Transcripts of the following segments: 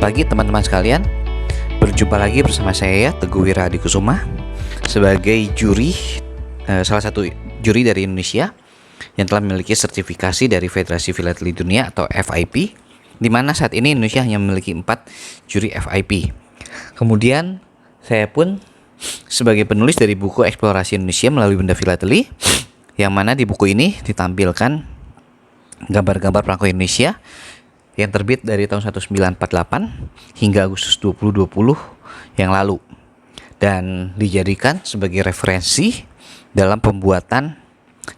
Selamat pagi teman-teman sekalian. Berjumpa lagi bersama saya Teguh Wira Adikusuma sebagai salah satu juri dari Indonesia yang telah memiliki sertifikasi dari Federasi Filateli Dunia atau FIP, di mana saat ini Indonesia hanya memiliki 4 juri FIP. Kemudian saya pun sebagai penulis dari buku Eksplorasi Indonesia melalui Benda Filateli, yang mana di buku ini ditampilkan gambar-gambar perangko Indonesia yang terbit dari tahun 1948 hingga Agustus 2020 yang lalu, dan dijadikan sebagai referensi dalam pembuatan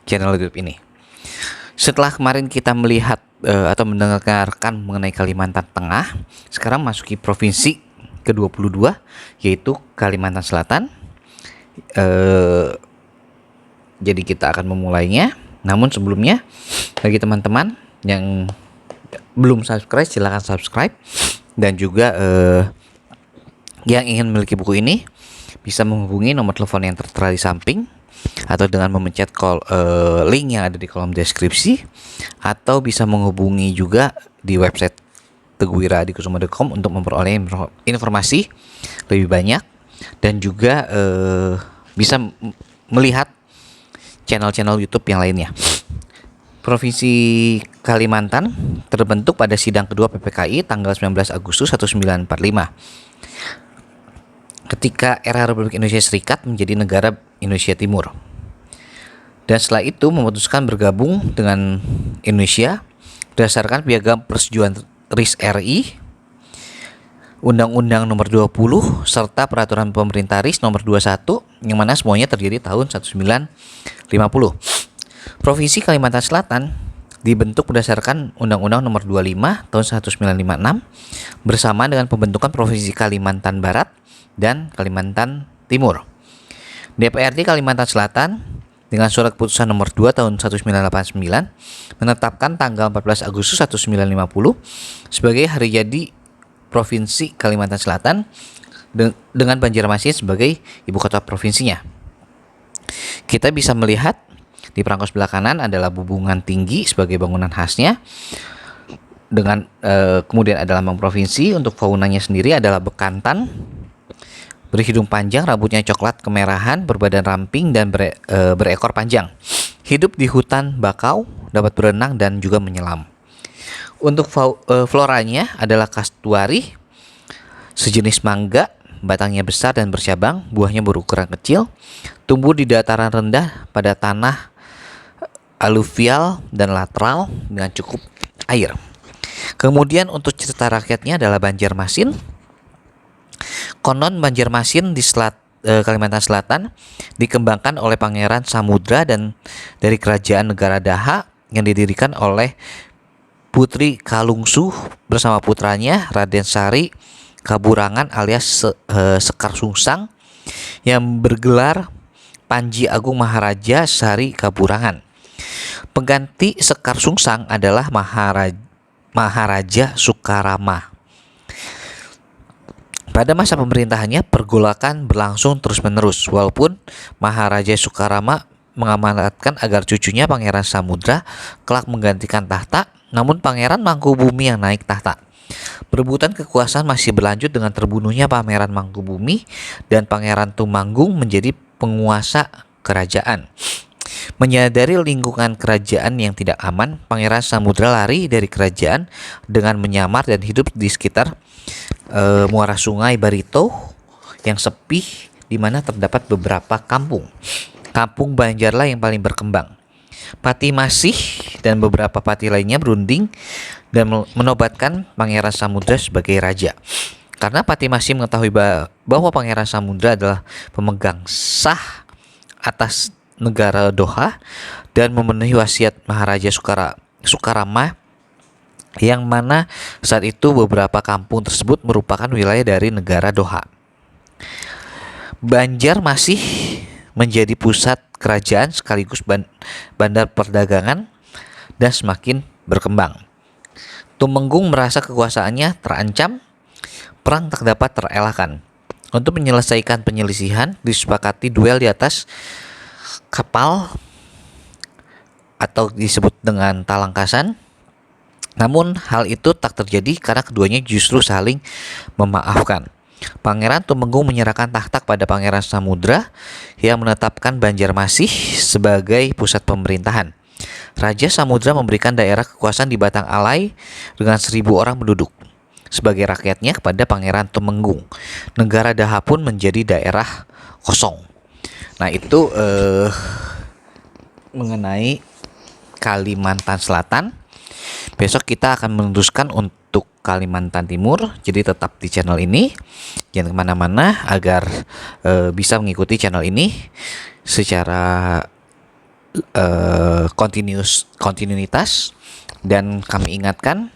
channel YouTube ini. Setelah kemarin kita melihat atau mendengarkan mengenai Kalimantan Tengah, sekarang masuki provinsi ke-22 yaitu Kalimantan Selatan. Jadi kita akan memulainya. Namun sebelumnya, bagi teman-teman yang belum subscribe, silakan subscribe. Dan juga yang ingin memiliki buku ini bisa menghubungi nomor telepon yang tertera di samping, atau dengan memencet link yang ada di kolom deskripsi, atau bisa menghubungi juga di website teguhwiraadikusuma.com untuk memperoleh informasi lebih banyak, dan juga bisa melihat channel-channel YouTube yang lainnya. Provinsi Kalimantan terbentuk pada sidang kedua PPKI tanggal 19 Agustus 1945 ketika era Republik Indonesia Serikat menjadi negara Indonesia Timur. Dan setelah itu memutuskan bergabung dengan Indonesia berdasarkan Piagam Persetujuan RIS-RI, Undang-Undang Nomor 20 serta Peraturan Pemerintah RIS Nomor 21, yang mana semuanya terjadi tahun 1950. Provinsi Kalimantan Selatan dibentuk berdasarkan Undang-Undang Nomor 25 tahun 1956 bersama dengan pembentukan Provinsi Kalimantan Barat dan Kalimantan Timur. DPRD Kalimantan Selatan dengan surat keputusan nomor 2 tahun 1989 menetapkan tanggal 14 Agustus 1950 sebagai hari jadi Provinsi Kalimantan Selatan dengan Banjarmasin sebagai ibu kota provinsinya. Kita bisa melihat di perangko sebelah kanan adalah Bubungan Tinggi sebagai bangunan khasnya, dengan kemudian ada lambang provinsi. Untuk faunanya sendiri adalah bekantan, berhidung panjang, rambutnya coklat kemerahan, berbadan ramping dan berekor panjang. Hidup di hutan bakau, dapat berenang dan juga menyelam. Untuk floranya adalah kastuari, sejenis mangga, batangnya besar dan bercabang, buahnya berukuran kecil, tumbuh di dataran rendah pada tanah aluvial dan lateral dengan cukup air. Kemudian untuk cerita rakyatnya adalah Banjarmasin. Konon Banjarmasin di Kalimantan Selatan dikembangkan oleh Pangeran Samudra dan dari kerajaan negara Daha yang didirikan oleh Putri Kalungsuh bersama putranya Raden Sari Kaburangan alias Sekar Sungsang yang bergelar Panji Agung Maharaja Sari Kaburangan. Pengganti Sekar Sungsang adalah Maharaja Sukarama. Pada masa pemerintahannya, pergolakan berlangsung terus-menerus, walaupun Maharaja Sukarama mengamanatkan agar cucunya Pangeran Samudra kelak menggantikan tahta, namun Pangeran Mangkubumi yang naik tahta. Perebutan kekuasaan masih berlanjut dengan terbunuhnya Pangeran Mangkubumi dan Pangeran Tumanggung menjadi penguasa kerajaan. Menyadari lingkungan kerajaan yang tidak aman, Pangeran Samudra lari dari kerajaan dengan menyamar dan hidup di sekitar muara sungai Barito yang sepi, di mana terdapat beberapa kampung. Kampung Banjarlah yang paling berkembang. Pati Masih dan beberapa pati lainnya berunding dan menobatkan Pangeran Samudra sebagai raja. Karena Pati Masih mengetahui bahwa Pangeran Samudra adalah pemegang sah atas negara Doha dan memenuhi wasiat Maharaja Sukarama, yang mana saat itu beberapa kampung tersebut merupakan wilayah dari negara Doha. Banjar masih menjadi pusat kerajaan sekaligus bandar perdagangan dan semakin berkembang. Tumenggung merasa kekuasaannya terancam, perang tak dapat terelakkan. Untuk menyelesaikan penyelisihan, disepakati duel di atas kapal atau disebut dengan talangkasan Namun hal itu tak terjadi karena keduanya justru saling memaafkan. Pangeran Tumenggung menyerahkan tahta kepada Pangeran Samudra yang menetapkan Banjarmasih sebagai pusat pemerintahan. Raja Samudra memberikan daerah kekuasaan di Batang Alai dengan 1.000 orang penduduk sebagai rakyatnya kepada Pangeran Tumenggung. Negara Daha pun menjadi daerah kosong. Nah, itu mengenai Kalimantan Selatan. Besok kita akan meneruskan untuk Kalimantan Timur. Jadi tetap di channel ini, jangan kemana-mana agar bisa mengikuti channel ini secara kontinuitas. Dan kami ingatkan,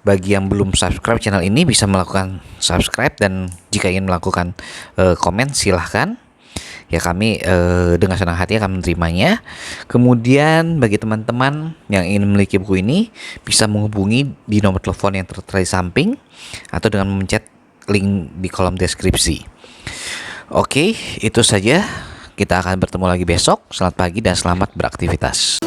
bagi yang belum subscribe channel ini bisa melakukan subscribe, dan jika ingin melakukan komen silahkan. Ya, kami dengan senang hati akan menerimanya. Kemudian bagi teman-teman yang ingin memiliki buku ini bisa menghubungi di nomor telepon yang tertera di samping atau dengan memencet link di kolom deskripsi. Oke, itu saja. Kita akan bertemu lagi besok. Selamat pagi dan selamat beraktivitas.